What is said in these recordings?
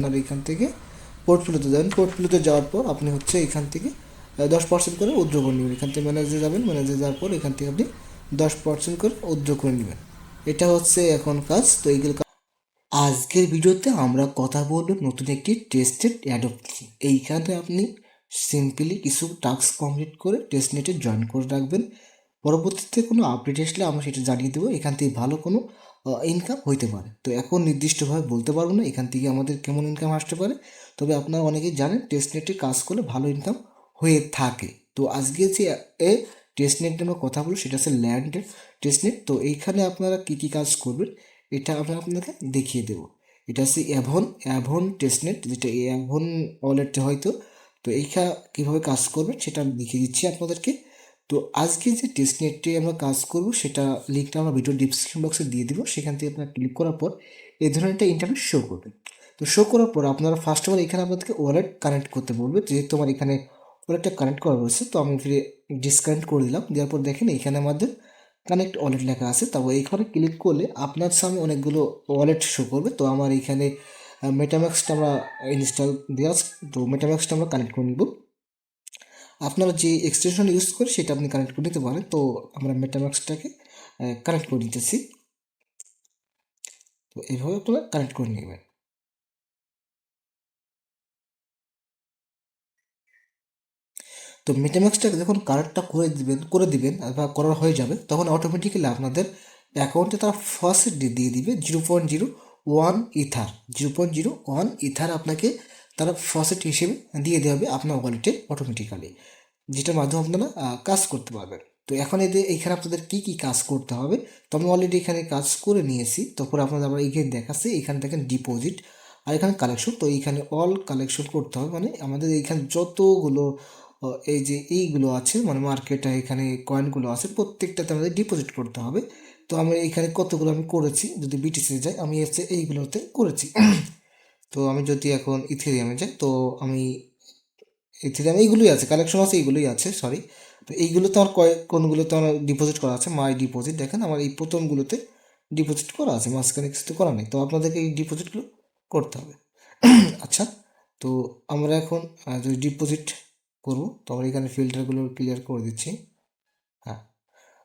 আপনার এখান থেকে পোর্টফোলিওতে যাবেন। পোর্টফোলিওতে যাওয়ার পর আপনি হচ্ছে এখান থেকে 10% করে উইথড্র করে নেবেন। এখান থেকে ম্যানেজে যাবেন, ম্যানেজে যাওয়ার পর এখান থেকে আপনি 10% করে উইথড্র করে নেবেন। এটা হচ্ছে এখন কাজ। তো এইগুলো আজকের ভিডিওতে আমরা কথা বলব নতুন একটি টেস্টেড অ্যাডপ নিয়ে। এইখানে আপনি সিম্পলি কিছু টাস্ক কমপ্লিট করে টেস্টনেটে জয়েন করে রাখবেন। পরবর্তীতে কোনো আপডেট আসলে আমরা সেটা জানিয়ে দেবো। এখান থেকে ভালো কোনো ইনকাম হইতে পারে। তো এখন নির্দিষ্টভাবে বলতে পারবো না এখান থেকে আমাদের কেমন ইনকাম আসতে পারে, তবে আপনারা অনেকেই জানেন টেস্টনেটে কাজ করলে ভালো ইনকাম হয়ে থাকে। তো আজকে যে এ টেস্টনেট নিয়ে আমরা কথা বলবো সেটা হচ্ছে ল্যান্ড টেস্টনেট। তো এইখানে আপনারা কী কী কাজ করবেন এটা আমরা আপনাকে দেখিয়ে দেবো। এটা হচ্ছে অ্যাভন টেস্টনেট, যেটা অ্যাভন ওয়ালেটে হয়তো। তো এইটা কীভাবে কাজ করবে সেটা আমি দেখিয়ে দিচ্ছি আপনাদেরকে। তো আজকে যে টেস্টনেটে আমরা কাজ করব সেটা লিঙ্কটা আমরা ভিডিও ডিসক্রিপশন বক্সে দিয়ে দিব। সেখান থেকে আপনারা ক্লিক করার পর এই ধরনের একটা ইন্টারফেস শো করবে। তো শো করার পর আপনারা ফার্স্ট অফ অল এখানে আপনাদেরকে ওয়ালেট কানেক্ট করতে বলবে। যেহেতু আমার এখানে ওয়ালেটটা কানেক্ট করা রয়েছে তো আমি ফিরে ডিসকানেক্ট করে দিলাম। দেওয়ার পর দেখেন এখানে আমাদের কানেক্ট ওয়ালেট লেখা আছে। তারপর এইখানে ক্লিক করলে আপনার সামনে অনেকগুলো ওয়ালেট শো করবে। তো আমার এইখানে মেটাম্যাক্সটা আমরা ইনস্টল দেওয়া আছে। তো মেটাম্যাক্সটা আমরা কানেক্ট করে নিব। আপনারা যে এক্সটেনশন ইউজ করে সেটা আপনি কানেক্ট করে নিতে পারেন। তো আমরা মেটাম্যাক্সটাকে কানেক্ট করে নিতেছি। তো এইভাবে আপনারা কানেক্ট করে নেবেন। তো মেটাম্যাক্সটাকে যখন কানেক্টটা করে দিবেন বা করা হয়ে যাবে তখন অটোমেটিক্যালি আপনাদের অ্যাকাউন্টে তারা ফার্স্ট দিয়ে দিবে 0.01 ইথার। 0.01 ইথার আপনাকে তারা ফার্স্ট হিসেবে দিয়ে দেওয়া হবে আপনার ওয়ালেটে অটোমেটিক্যালি, যেটার মাধ্যমে আপনারা কাজ করতে পারবেন। তো এখন এদের এইখানে আপনাদের কী কী কাজ করতে হবে, তো আমি অলরেডি এখানে কাজ করে নিয়েছি। তারপর আপনাদের আবার এইখানে দেখাচ্ছে, এখানে দেখেন ডিপোজিট আর এখানে কালেকশন। তো এইখানে অল কালেকশন করতে হবে, মানে আমাদের এইখানে যতগুলো এই যে এইগুলো আছে মানে মার্কেটে এখানে কয়েনগুলো আছে প্রত্যেকটাতে আমাদের ডিপোজিট করতে হবে। তো আমি এখানে কতগুলো আমি করেছি, যদি বিটিসি যাই আমি হচ্ছে এইগুলোতে করেছি। তো আমি যদি এখন ইথেরিয়ামে যাই তো আমি ইথেরিয়াম এইগুলোই আছে, কালেকশন আছে এইগুলোই আছে, সরি। তো এইগুলোতে আমার কোনগুলোতে আমার ডিপোজিট করা আছে, মাই ডিপোজিট দেখেন আমার এই প্রথমগুলোতে ডিপোজিট করা আছে, মাঝখানে কিছু করা নেই। তো আপনাদেরকে এই ডিপোজিটগুলো করতে হবে। আচ্ছা, তো আমরা এখন যদি ডিপোজিট করবো তো আমরা এখানে ফিল্টারগুলো ক্লিয়ার করে দিচ্ছি। হ্যাঁ,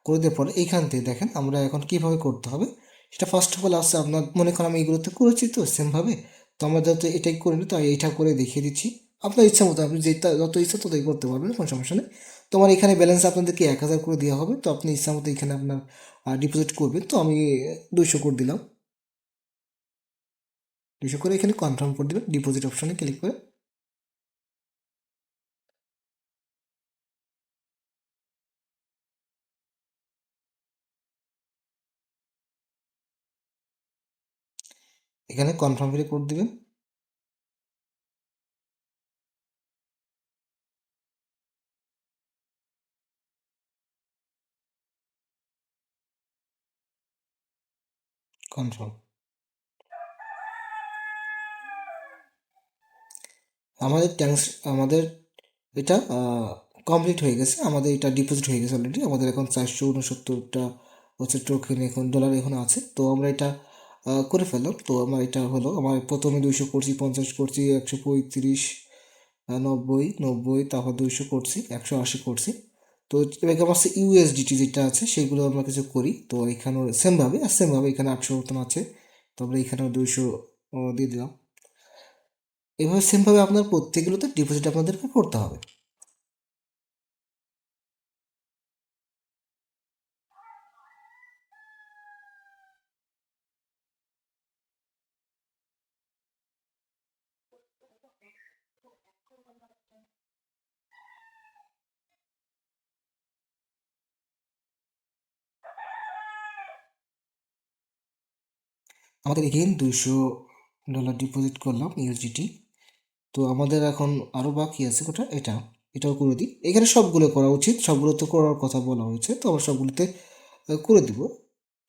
করে দেওয়ার পরে এইখান থেকে দেখেন আমরা এখন কীভাবে করতে হবে সেটা ফার্স্ট অফ অল আসছে। আপনার মনে করেন আমি এইগুলোতে করেছি তো সেমভাবে, তো আমরা যাতে এটাই করে নিই তো আমি এইটা করে দেখিয়ে দিচ্ছি। আপনার ইচ্ছা মতো আপনি যেটা যত ইচ্ছা ততই করতে পারবেন, কোনো সমস্যা নেই। তোমার এখানে ব্যালেন্স আপনাদেরকে 1000 করে দেওয়া হবে। তো আপনি ইচ্ছা মতো এখানে আপনার ডিপোজিট করবেন। তো আমি 200 করে দিলাম। 200 করে এখানে কনফার্ম করে দেবেন ডিপোজিট অপশনে ক্লিক করে। এখানে কনফার্ম করে দিবেন। কনফার্ম। আমাদের ট্যাক্স আমাদের এটা কমপ্লিট হয়ে গেছে, আমাদের এটা ডিপোজিট হয়ে গেছে অলরেডি। আমাদের এখন 469টা হচ্ছে টোকেন এখন ডলার এখন আছে। তো আমরা এটা করে ফেললাম। তো আমার এটা হলো, আমার প্রথমে 200 করছি, 50 করছি, 135, 90, তারপর 200 করছি, 180 করছি। তো এবার আমার ইউএসডিটি যেটা আছে সেগুলো আমরা কিছু করি। তো এখানেও সেমভাবে এখানে 800 মতন আছে। তো আমরা এখানেও 200 দিয়ে দিলাম। এভাবে সেমভাবে আপনার প্রত্যেকগুলোতে ডিপোজিট আপনাদেরকে করতে হবে। আমাদের এগেইন $200 ডিপোজিট করলাম ইউএসডিটি। তো আমাদের এখন আরও বাকি আছে কোটা, এটাও করে দিই। এখানে সবগুলো করা উচিত, সবগুলো তো করার কথা বলা হয়েছে, তো আমরা সবগুলোতে করে দিব।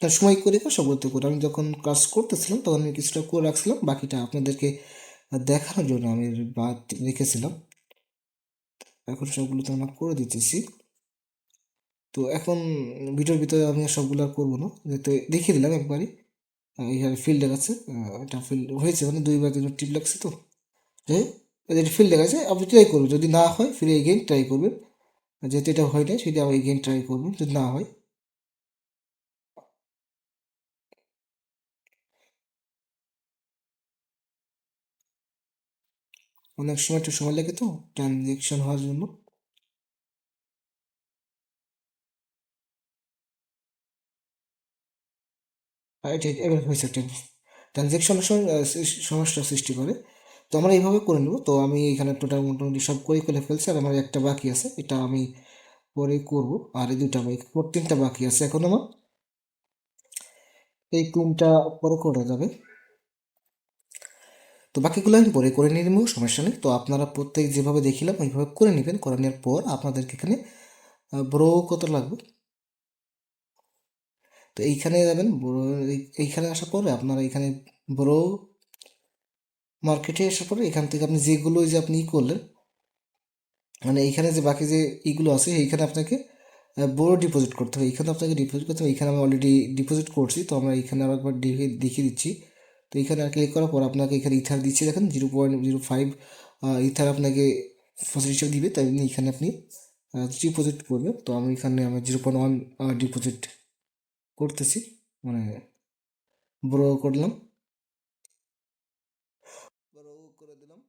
তার সময় করে সবগুলোতে করে আমি যখন কাজ করতেছিলাম তখন আমি কিছুটা করে রাখছিলাম, বাকিটা আপনাদেরকে দেখানোর জন্য আমি বাদ রেখেছিলাম। এখন সবগুলোতে আমরা করে দিতেছি। তো এখন ভিডিওর ভিতরে আমি আর সবগুলো আর করবো না, যেহেতু দেখিয়ে দিলাম একবারই। এখানে ফিল্ড দেখাচ্ছে, এটা ফিল্ড হয়েছে মানে 2 বা 3 টিপ লাগছে তো, যাই হোক, এটা ফিল্ড দেখাচ্ছে, আপনি ট্রাই করবেন, যদি না হয় ফিরে এগেইন ট্রাই করবেন, যেহেতু এটা হয় না সেটা আবার এগেইন ট্রাই করবেন, যদি না হয়। অনেক সময় একটু সময় লাগে তো ট্রানজেকশন হওয়ার জন্য। আর এটা এবার হয়েছে একটা ট্রানজেকশনের সময় সমস্যা সৃষ্টি করে। তো আমরা এইভাবে করে নেব। তো আমি এখানে টোটাল মোটামুটি সব করে ফেলছি, আর আমার একটা বাকি আছে, এটা আমি পরে করব। আর এই দুটা বাকি, 3টা বাকি আছে এখন আমার, এই 3টা পরে করা যাবে। তো বাকিগুলো আমি পরে করে নিয়ে নেবো, সমস্যা নেই। তো আপনারা প্রত্যেক যেভাবে দেখিলাম ওইভাবে করে নেবেন, করে নেওয়ার পর আপনাদেরকে এখানে ব্রো কত লাগবে, তো এইখানে যাবেন ব্রো, এইখানে আসার পরে আপনারা এখানে ব্রো মার্কেটে আসার পরে এখান থেকে আপনি যেগুলো ওই যে আপনি করলেন, মানে এইখানে যে বাকি যে ইগুলো আছে এইখানে আপনাকে বড় ডিপোজিট করতে হবে, এইখানে আপনাকে ডিপোজিট করতে হবে। এইখানে আমি অলরেডি ডিপোজিট করছি, তো আমরা এখানে আর একবার দেখিয়ে দিচ্ছি। তো এখানে আর ক্লিক করার পর আপনাকে এখানে ইথার দিচ্ছে, দেখেন 0.05 ইথার আপনাকে ফসল হিসেবে দিবে, তাই জন্য এখানে আপনি ডিপোজিট করবেন। তো আমি এখানে আমার 0.1 ডিপোজিট করতেছি, মানে বড় করলাম, বড় করে দিলাম।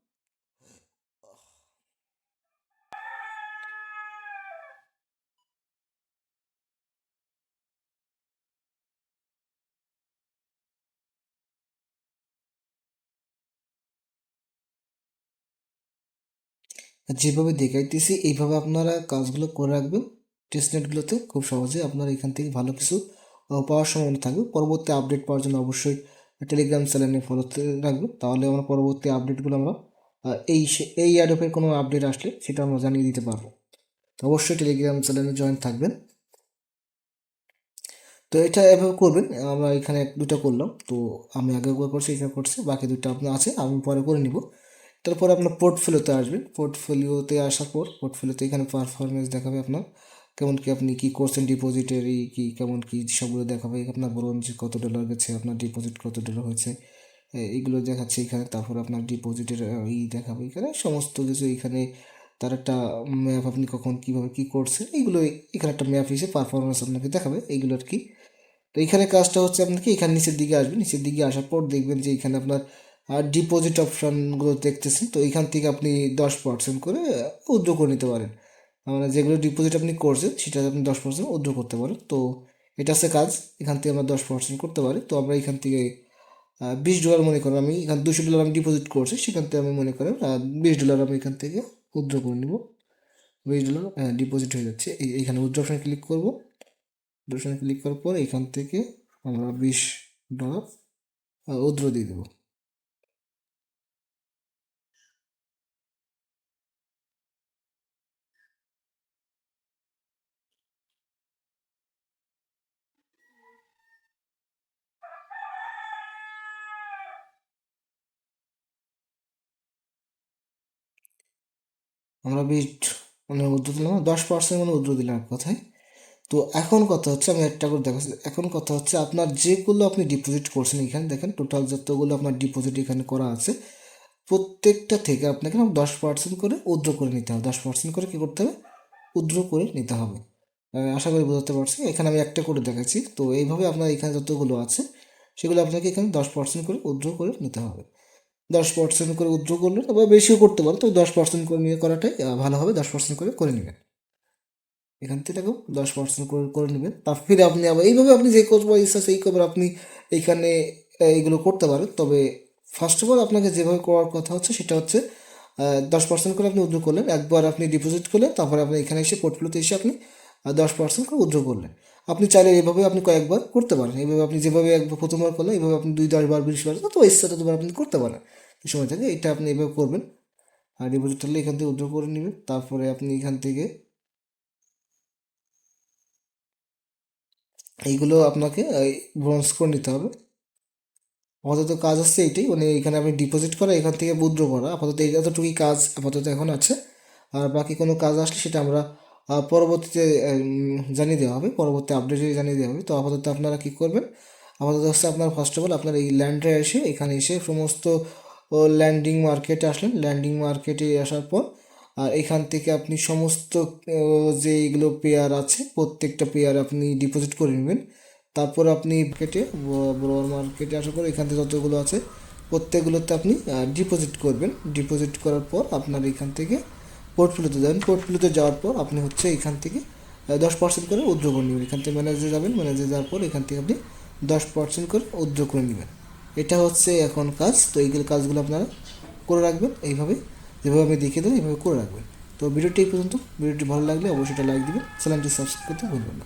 যেভাবে দেখাইতেছি এইভাবে আপনারা কাজগুলো করে রাখবেন, টেস্টনেটগুলোতে খুব সহজে আপনারা এখান থেকে ভালো কিছু পাওয়ার সম্ভাবনা থাকবে। পরবর্তী আপডেট পাওয়ার জন্য অবশ্যই টেলিগ্রাম চ্যানেলে ফলোতে রাখবেন, তাহলে আমরা পরবর্তী আপডেটগুলো আমরা এই অ্যাডপের কোনো আপডেট আসলে সেটা আমরা জানিয়ে দিতে পারবো। তো অবশ্যই টেলিগ্রাম চ্যানেলে জয়েন থাকবেন। তো এটা এভাবে করবেন, আমরা এখানে 2টা করলাম, তো আমি আগে একবার করছি, এখানে করছি, বাকি 2টা আপনার আছে, আমি পরে করে নিব। তারপর আপনার পোর্টফোলিওতে আসবেন, পোর্টফোলিওতে আসার পর পোর্টফোলিওতে এখানে পারফরমেন্স দেখাবে আপনার, কেমন কি আপনি কি করছেন, ডিপোজিটেরই কি কেমন কি সবগুলো দেখাবে, আপনার ব্রোঞ্জ কত ডলার গেছে, আপনার ডিপোজিট কত ডলার হয়েছে, এইগুলো দেখাচ্ছে এখানে। তারপর আপনার ডিপোজিটের দেখাবে এখানে সমস্ত কিছু, এখানে তার একটা ম্যাপ, আপনি কখন কীভাবে কী করছেন এইগুলো, এখানে একটা ম্যাপ হিসেবে পারফরমেন্স আপনাকে দেখাবে এইগুলো আর কি। তো এখানে কাজটা হচ্ছে আপনাকে এখানে নিচের দিকে আসবেন, নিচের দিকে আসার পর দেখবেন যে এখানে আপনার ডিপোজিট অপশানগুলো দেখতেছেন, তো এখান থেকে আপনি 10% করে উইথড্র করে নিতে পারেন, মানে যেগুলো ডিপোজিট আপনি করছেন সেটা আপনি 10% উইথড্র করতে পারেন। তো এটা হচ্ছে কাজ, এখান থেকে আমরা 10% করতে পারি। তো আমরা এখান থেকে $20 মনে করেন, আমি এখানে $200 আমি ডিপোজিট করছি, সেখান থেকে আমি মনে করেন $20 আমি এখান থেকে উইথড্র করে নিব। $20 ডিপোজিট হয়ে যাচ্ছে, এইখানে উইথড্র অপশানে ক্লিক করবো। অপশানে ক্লিক করার পর এখান থেকে আমরা $20 উইথড্র দিয়ে দেবো। আমরা 20 মানে উইথড্র দিলাম, 10% মানে উইথড্র দিলাম এক কথায়। তো এখন কথা হচ্ছে, আমি একটা করে দেখাচ্ছি, এখন কথা হচ্ছে আপনার যেগুলো আপনি ডিপোজিট করছেন, এখানে দেখেন টোটাল যতগুলো আপনার ডিপোজিট এখানে করা আছে, প্রত্যেকটা থেকে আপনাকে 10% করে উইথড্র করে নিতে হবে, 10% করে কী করতে হবে, উইথড্র করে নিতে হবে। আশা করি বোঝাতে পারছি, এখানে আমি একটা করে দেখাচ্ছি। তো এইভাবে আপনার এখানে যতগুলো আছে সেগুলো আপনাকে এখানে 10% করে উইথড্র করে নিতে হবে। 10% করে উইথড্র করলে, আবার বেশিও করতে পারো, তো 10% করে নিয়ে করাটাই ভালো হবে, 10% করে করে নেবেন। এখান থেকে 10% করে করে নেবেন, তারপর ফিরে আপনি আবার এইভাবে আপনি যে করবো ইচ্ছা সেই করবেন আপনি এইখানে এইগুলো করতে পারেন। তবে ফার্স্ট অফ অল আপনাকে যেভাবে করার কথা হচ্ছে সেটা হচ্ছে 10% করে আপনি উইথড্র করলেন, একবার আপনি ডিপোজিট করলেন, তারপরে আপনি এখানে এসে পোর্টফোলিওতে এসে আপনি 10% করে উইথড্র করলেন। আপনি চাইলে এইভাবে আপনি কয়েকবার করতে পারেন, এইভাবে আপনি যেভাবে একবার প্রথমবার করলেন এইভাবে আপনি 2, 10 বার 20 বার তো ইচ্ছা ততবার আপনি করতে পারেন। এই সময় থেকে এটা আপনি এইভাবে করবেন, আর ডিপোজিট করলে এখান থেকে উইথড্র করে নেবেন। তারপরে আপনি এখান থেকে এইগুলো আপনাকে ব্রোঞ্জ করে নিতে হবে। আপাতত কাজ হচ্ছে এইটাই, মানে এখানে আপনি ডিপোজিট করা, এখান থেকে উইথড্র করা, আপাতত এই এতটুকুই কাজ আপাতত এখন আছে। আর বাকি কোনো কাজ আসলে সেটা আমরা পরবর্তীতে জানিয়ে দেওয়া হবে, পরবর্তী আপডেটে জানিয়ে দেওয়া হবে। তো আপাতত আপনারা কী করবেন, আপাতত হচ্ছে আপনার ফার্স্ট অফ অল আপনার এই ল্যান্ডে এসে এখানে এসে সমস্ত ল্যান্ডিং মার্কেটে আসলেন। ল্যান্ডিং মার্কেটে আসার পর আর এখান থেকে আপনি সমস্ত যে এইগুলো পেয়ার আছে প্রত্যেকটা পেয়ার আপনি ডিপোজিট করে নেবেন। তারপর আপনি মার্কেটে ব্রোয়ার মার্কেটে আসার পর এখান থেকে যতগুলো আছে প্রত্যেকগুলোতে আপনি ডিপোজিট করবেন। ডিপোজিট করার পর আপনার এখান থেকে পোর্টফোলিওতে যাবেন। পোর্টফোলিওতে যাওয়ার পর আপনি হচ্ছে এখান থেকে 10% করে উইথড্র করে নেবেন। এখান থেকে ম্যানেজে যাবেন, ম্যানেজে যাওয়ার পর এখান থেকে আপনি 10% করে উইথড্র করে নেবেন। এটা হচ্ছে এখন কাজ। তো এইগুলো কাজগুলো আপনারা করে রাখবেন এইভাবে, যেভাবে আমি দেখিয়ে দেবো এইভাবে করে রাখবেন। তো ভিডিওটি এই পর্যন্ত। ভিডিওটি ভালো লাগলে অবশ্যই লাইক দিবেন, চ্যানেলটি সাবস্ক্রাইব করতে ভুলবেন না।